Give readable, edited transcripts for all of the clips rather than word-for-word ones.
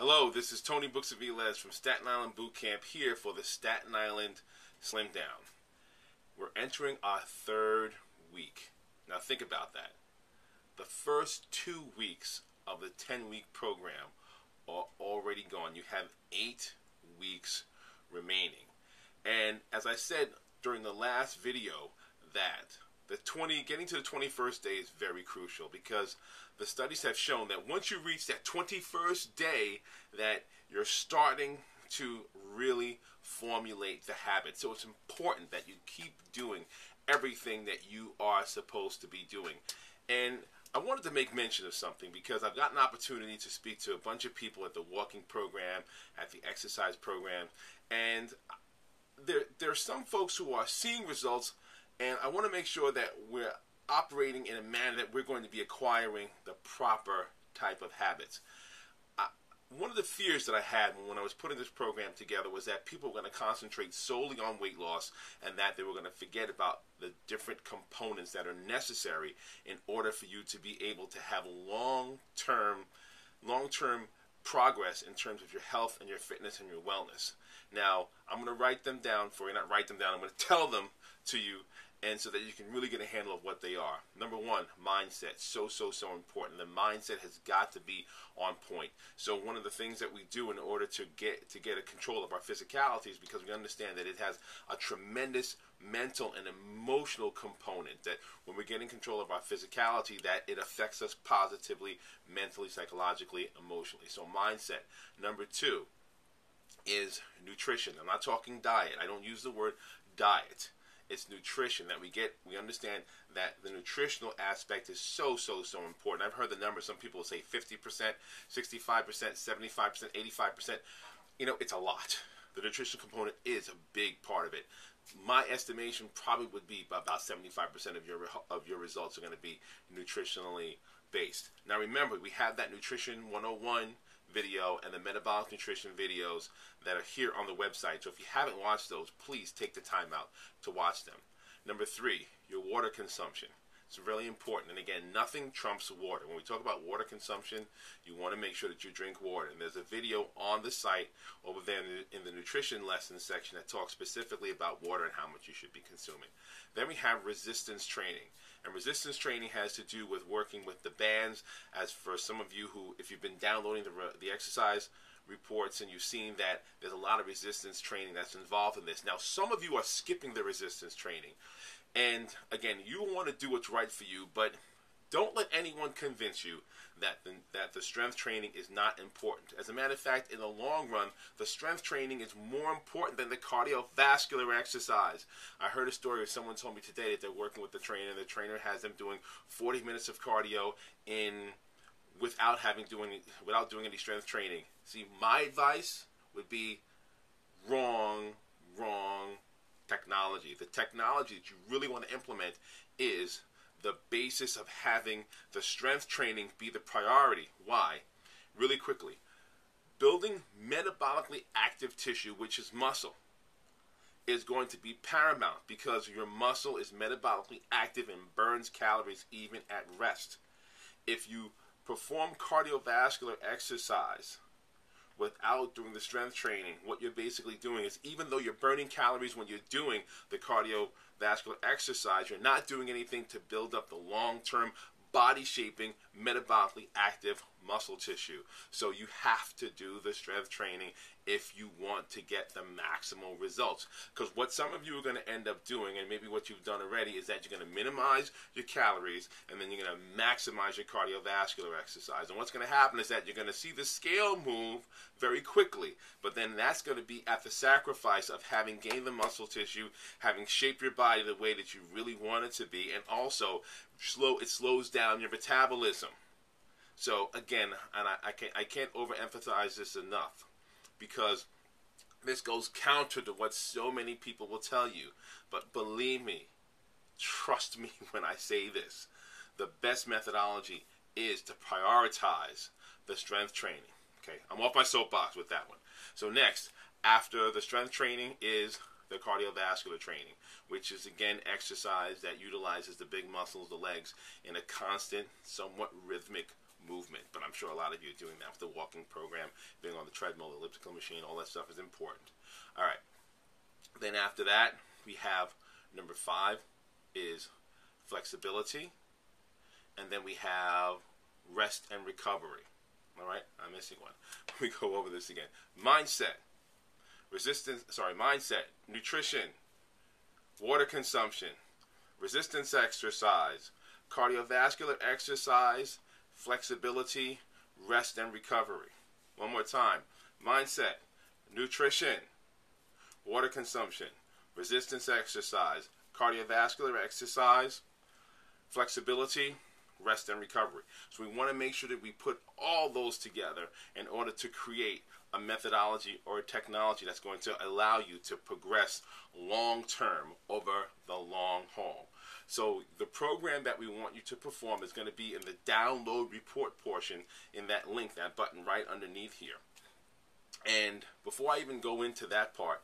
Hello, this is Tony Books of Velez from Staten Island Boot Camp here for the Staten Island Slim Down. We're entering our third week. Now think about that. The first 2 weeks of the 10-week program are already gone. You have 8 weeks remaining. And as I said during the last video, that getting to the 21st day is very crucial, because the studies have shown that once you reach that 21st day, that you're starting to really formulate the habit. So it's important that you keep doing everything that you are supposed to be doing. And I wanted to make mention of something, because I've got an opportunity to speak to a bunch of people at the walking program, at the exercise program, and there are some folks who are seeing results, and I want to make sure that we're operating in a manner that we're going to be acquiring the proper type of habits. One of the fears that I had when I was putting this program together was that people were going to concentrate solely on weight loss, and that they were going to forget about the different components that are necessary in order for you to be able to have long-term progress in terms of your health and your fitness and your wellness. Now, I'm going to write them down for you, not write them down, I'm going to tell them to you, and so that you can really get a handle of what they are. Number one, mindset. So important. The mindset has got to be on point. So one of the things that we do in order to get a control of our physicality is because we understand that it has a tremendous mental and emotional component, that when we're getting control of our physicality, that it affects us positively, mentally, psychologically, emotionally. So mindset. Number two is nutrition. I'm not talking diet. I don't use the word diet. It's nutrition that we understand that the nutritional aspect is so important. I've heard the numbers. Some people say 50%, 65%, 75%, 85%. You know, it's a lot. The nutrition component is a big part of it. My estimation probably would be about 75% of your results are going to be nutritionally based. Now remember, we have that Nutrition 101 video and the metabolic nutrition videos that are here on the website. So if you haven't watched those, please take the time out to watch them. Number three, your water consumption. It's really important. And again, nothing trumps water. When we talk about water consumption, you want to make sure that you drink water. And there's a video on the site over there in the nutrition lessons section that talks specifically about water and how much you should be consuming. Then we have resistance training. And resistance training has to do with working with the bands. As for some of you who, if you've been downloading the exercise reports and you've seen that there's a lot of resistance training that's involved in this. Now, some of you are skipping the resistance training. And again, you want to do what's right for you, but don't let anyone convince you that the strength training is not important. As a matter of fact, in the long run, the strength training is more important than the cardiovascular exercise. I heard a story where someone told me today that they're working with the trainer, and the trainer has them doing 40 minutes of cardio without doing any strength training. See, my advice would be wrong technology. The technology that you really want to implement is the basis of having the strength training be the priority. Why? Really quickly. Building metabolically active tissue, which is muscle, is going to be paramount, because your muscle is metabolically active and burns calories even at rest. If you perform cardiovascular exercise without doing the strength training, what you're basically doing is, even though you're burning calories when you're doing the cardiovascular exercise, you're not doing anything to build up the long-term body shaping, metabolically active muscle tissue. So you have to do the strength training if you want to get the maximal results. Because what some of you are going to end up doing, and maybe what you've done already, is that you're going to minimize your calories, and then you're going to maximize your cardiovascular exercise. And what's going to happen is that you're going to see the scale move very quickly, but then that's going to be at the sacrifice of having gained the muscle tissue, having shaped your body the way that you really want it to be, and also it slows down your metabolism. So again, and I can't overemphasize this enough, because this goes counter to what so many people will tell you. But believe me, trust me when I say this, the best methodology is to prioritize the strength training. Okay, I'm off my soapbox with that one. So next, after the strength training, is the cardiovascular training, which is again exercise that utilizes the big muscles, the legs, in a constant, somewhat rhythmic movement. But I'm sure a lot of you are doing that with the walking program, being on the treadmill, the elliptical machine, all that stuff is important. All right. Then after that, we have number 5 is flexibility. And then we have rest and recovery. All right, I'm missing one. We go over this again. Mindset, nutrition, water consumption, resistance exercise, cardiovascular exercise, flexibility, rest and recovery. One more time. Mindset, nutrition, water consumption, resistance exercise, cardiovascular exercise, flexibility, rest and recovery. So we want to make sure that we put all those together in order to create a methodology or a technology that's going to allow you to progress long term over the long haul. So the program that we want you to perform is going to be in the download report portion in that link, that button right underneath here. And before I even go into that part,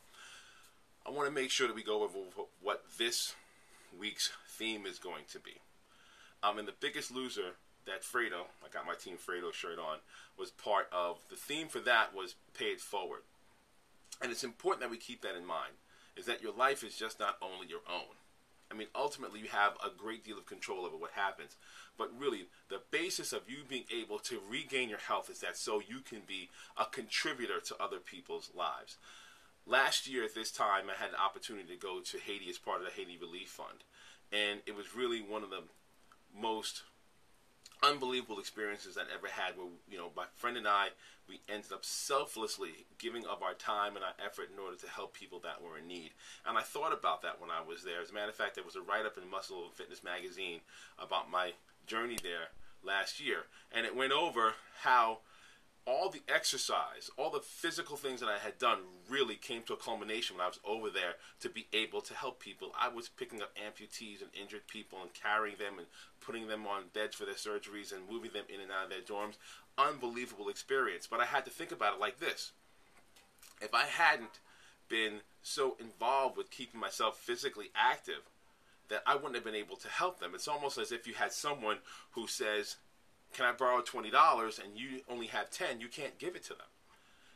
I want to make sure that we go over what this week's theme is going to be. And the Biggest Loser that Fredo, I got my Team Fredo shirt on, was part of. The theme for that was Pay It Forward. And it's important that we keep that in mind, is that your life is just not only your own. I mean, ultimately, you have a great deal of control over what happens. But really, the basis of you being able to regain your health is that so you can be a contributor to other people's lives. Last year at this time, I had the opportunity to go to Haiti as part of the Haiti Relief Fund. And it was really one of the most unbelievable experiences I'd ever had, where, you know, my friend and I, we ended up selflessly giving of our time and our effort in order to help people that were in need. And I thought about that when I was there. As a matter of fact, there was a write-up in Muscle and Fitness magazine about my journey there last year, and it went over how all the exercise, all the physical things that I had done really came to a culmination when I was over there to be able to help people. I was picking up amputees and injured people and carrying them and putting them on beds for their surgeries and moving them in and out of their dorms. Unbelievable experience. But I had to think about it like this. If I hadn't been so involved with keeping myself physically active, that I wouldn't have been able to help them. It's almost as if you had someone who says, "Can I borrow $20?" and you only have 10, you can't give it to them.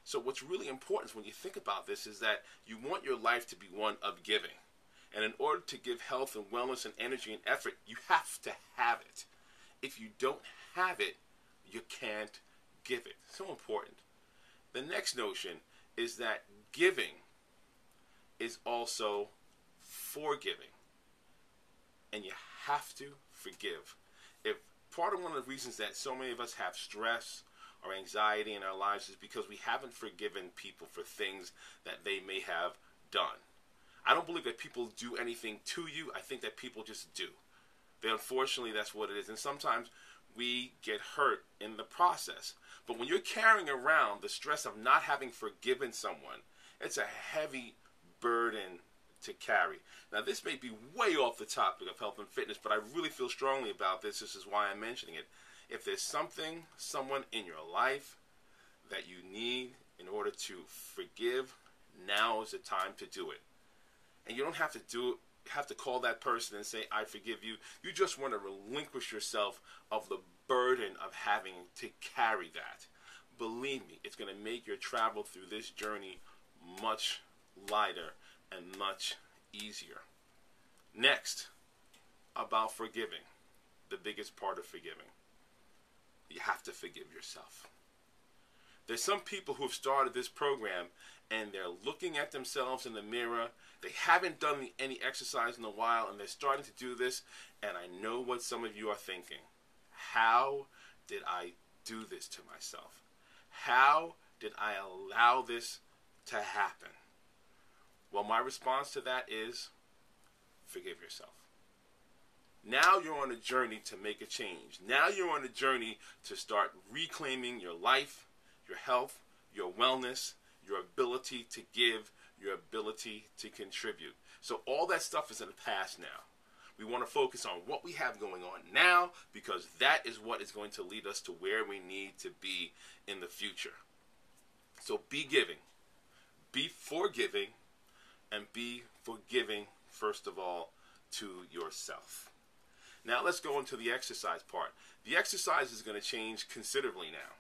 So what's really important when you think about this is that you want your life to be one of giving. And in order to give health and wellness and energy and effort, you have to have it. If you don't have it, you can't give it. So important. The next notion is that giving is also forgiving. And you have to forgive. If part of one of the reasons that so many of us have stress or anxiety in our lives is because we haven't forgiven people for things that they may have done. I don't believe that people do anything to you. I think that people just do. Unfortunately, that's what it is. And sometimes we get hurt in the process. But when you're carrying around the stress of not having forgiven someone, it's a heavy burden to carry. Now, this may be way off the topic of health and fitness, but I really feel strongly about this. This is why I'm mentioning it. If there's someone in your life that you need in order to forgive, now is the time to do it. And you don't have to call that person and say, "I forgive you." You just want to relinquish yourself of the burden of having to carry that. Believe me, it's going to make your travel through this journey much lighter and much easier. Next, about forgiving, the biggest part of forgiving. You have to forgive yourself. There's some people who have started this program and they're looking at themselves in the mirror. They haven't done any exercise in a while and they're starting to do this. And I know what some of you are thinking. How did I do this to myself? How did I allow this to happen? Well, my response to that is forgive yourself. Now you're on a journey to make a change. Now you're on a journey to start reclaiming your life, your health, your wellness, your ability to give, your ability to contribute. So all that stuff is in the past now. We want to focus on what we have going on now, because that is what is going to lead us to where we need to be in the future. So be giving, be forgiving, and be forgiving, first of all, to yourself. Now let's go into the exercise part. The exercise is going to change considerably now.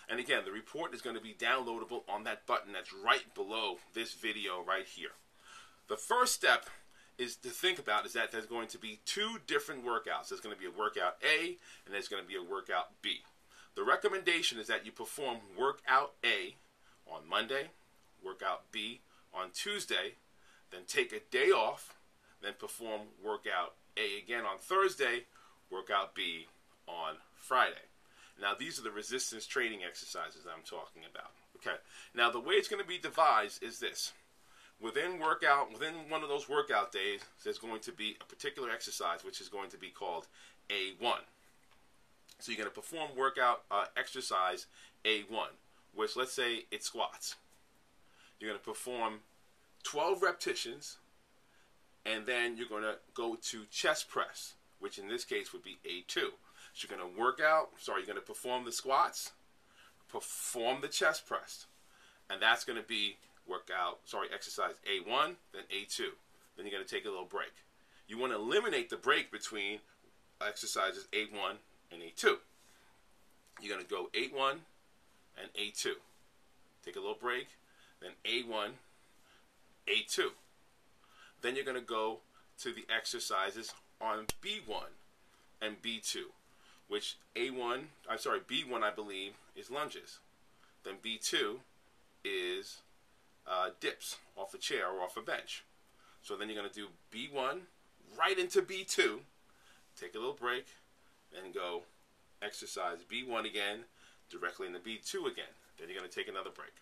And again, the report is going to be downloadable on that button that's right below this video right here. The first step is to think about is that there's going to be two different workouts. There's going to be a workout A and there's going to be a workout B. The recommendation is that you perform workout A on Monday, workout B on Tuesday, then take a day off, then perform workout A again on Thursday, workout B on Friday. Now, these are the resistance training exercises I'm talking about. Okay. Now, the way it's going to be devised is this. Within one of those workout days, there's going to be a particular exercise which is going to be called A1. So you're going to perform workout exercise A1, which let's say it's squats. You're going to perform 12 repetitions, and then you're going to go to chest press, which in this case would be A2. So you're going to perform the squats, perform the chest press, and that's going to be exercise A1, then A2. Then you're going to take a little break. You want to eliminate the break between exercises A1 and A2. You're going to go A1 and A2. Take a little break, then A1, A2. Then you're going to go to the exercises on B1 and B2, which B1 I believe is lunges. Then B2 is dips off a chair or off a bench. So then you're going to do B1 right into B2, take a little break, and go exercise B1 again, directly into B2 again. Then you're going to take another break.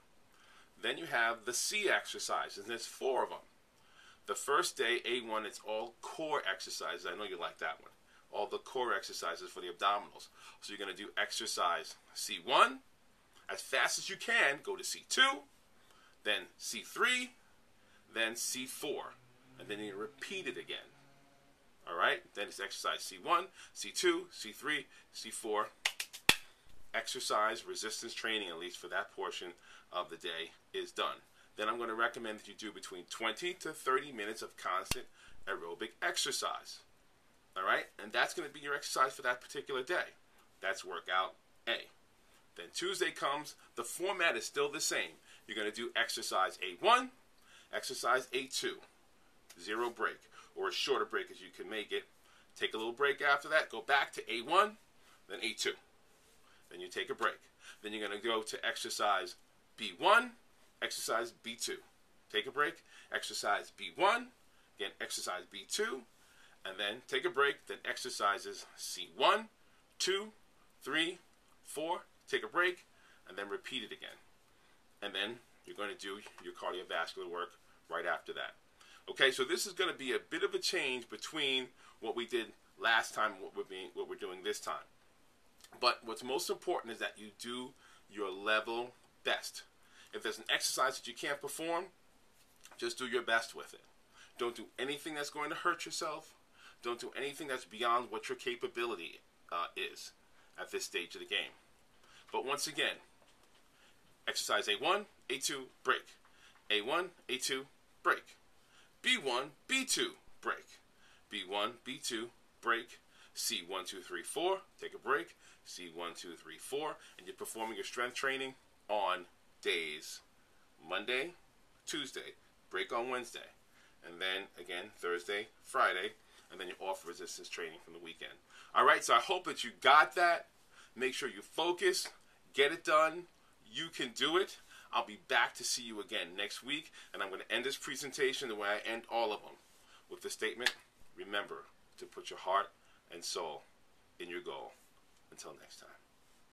Then you have the C exercises, and there's 4 of them. The first day, A1, it's all core exercises. I know you like that one. All the core exercises for the abdominals. So you're going to do exercise C1. As fast as you can, go to C2, then C3, then C4. And then you repeat it again. All right? Then it's exercise C1, C2, C3, C4. Exercise resistance training, at least for that portion of the day, is done. Then I'm going to recommend that you do between 20 to 30 minutes of constant aerobic exercise. All right? And that's going to be your exercise for that particular day. That's workout A. Then Tuesday comes, the format is still the same. You're going to do exercise A1, exercise A2, 0 break, or as short a break as you can make it. Take a little break after that, go back to A1, then A2. Then you take a break. Then you're going to go to exercise B1, exercise B2. Take a break, exercise B1, again exercise B2, and then take a break, then exercises C1, 2, 3, 4, take a break, and then repeat it again. And then you're going to do your cardiovascular work right after that. Okay, so this is going to be a bit of a change between what we did last time and what we're doing this time. But what's most important is that you do your level best. If there's an exercise that you can't perform, just do your best with it. Don't do anything that's going to hurt yourself. Don't do anything that's beyond what your capability is at this stage of the game. But once again, exercise A1, A2, break. A1, A2, break. B1, B2, break. B1, B2, break. C1, 2, 3, 4, take a break. C1, 2, 3, 4, and you're performing your strength training on days Monday, Tuesday, break on Wednesday, and then again Thursday, Friday, and then you're off resistance training from the weekend. All right, so I hope that you got that. Make sure you focus, get it done. You can do it. I'll be back to see you again next week, and I'm going to end this presentation the way I end all of them, with the statement, remember to put your heart and soul in your goal. Until next time.